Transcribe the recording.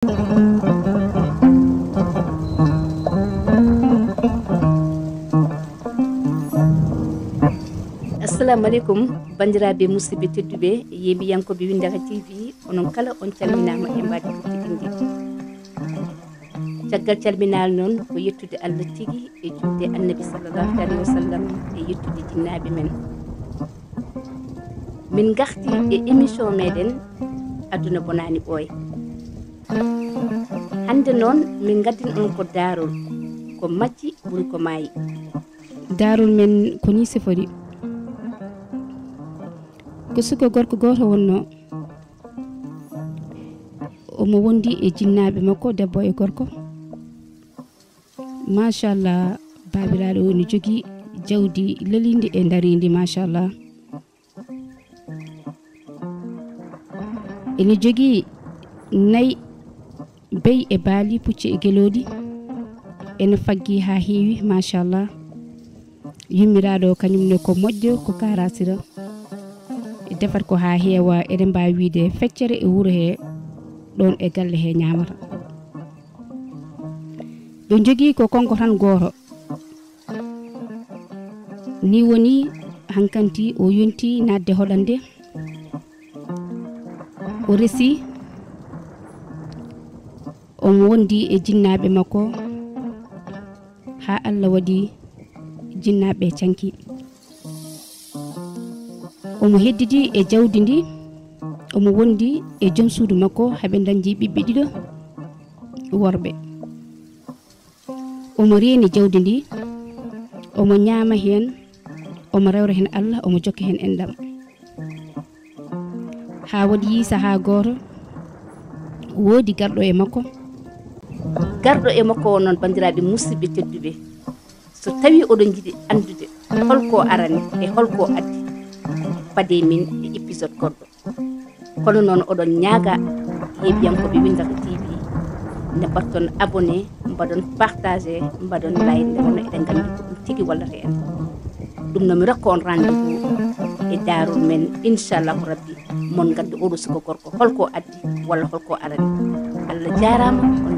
Assalamu alaikum bandiraɓe musidɓe tedduɓe yeɓiyankoɓe Windaka TV onon kala on calminama e mbadi ɓurtiɗinde caggal calminal noon ko yettude Allah tigui e julde annabi sallallahu alayhi wa sallam e yettude jinnaɓe men min garti e émission meɗen aduna bonani ɓooya hande noon min gaddin on ko darol ko majji ɓuuri ko maayi darol men ko ni sifori ko suko gorko goto wonno omo wondi e jinnaɓe makko debbo e gorko machallah babiraɗo woni jogui jawdi lelindi e darindi machallah ene jogui nayyi beyi e baali pucci e gueloɗi ene faggi ha heewi machallah yummiraɗo kañumne ko moƴƴo ko karasira defat ko ha heewa eɗen mbawi wiide feccere e wuuro he ɗon e galle he ñamata ɓe jogui ko konko tan goto ni woni hankanti o yonti nadde hoɗande o resi omo wondi e jinnaɓe makko ha Allah waɗi jinnaɓe canki omo heddidi e jawdi ndi omo wondi e joom suudu makko haɓe dañji ɓiɓɓe ɗiɗo worɓe omo reeni jawdi ndi omo ñaama hen omo rewra hen Allah omo jokka hen enɗam ha waɗi saaha goto woodi garɗo e makko o noon bandiraɓe musidɓe tedduɓe so tawi oɗon jiiɗi andude holko arani e holko addi pade min e épisode goɗɗo kono noon oɗon ñaaga yeɓiyankoɓe Windaka TV ne batton abonné mbaɗon partagé mbaɗon like nde wonno eɗen gandi ko ɗum tigui wallata en ɗum nomi rokka on rendez-vous e darol men inchallahu rabbi mon gandi oɗo suka gorko holko addi walla holko arani Allah jarama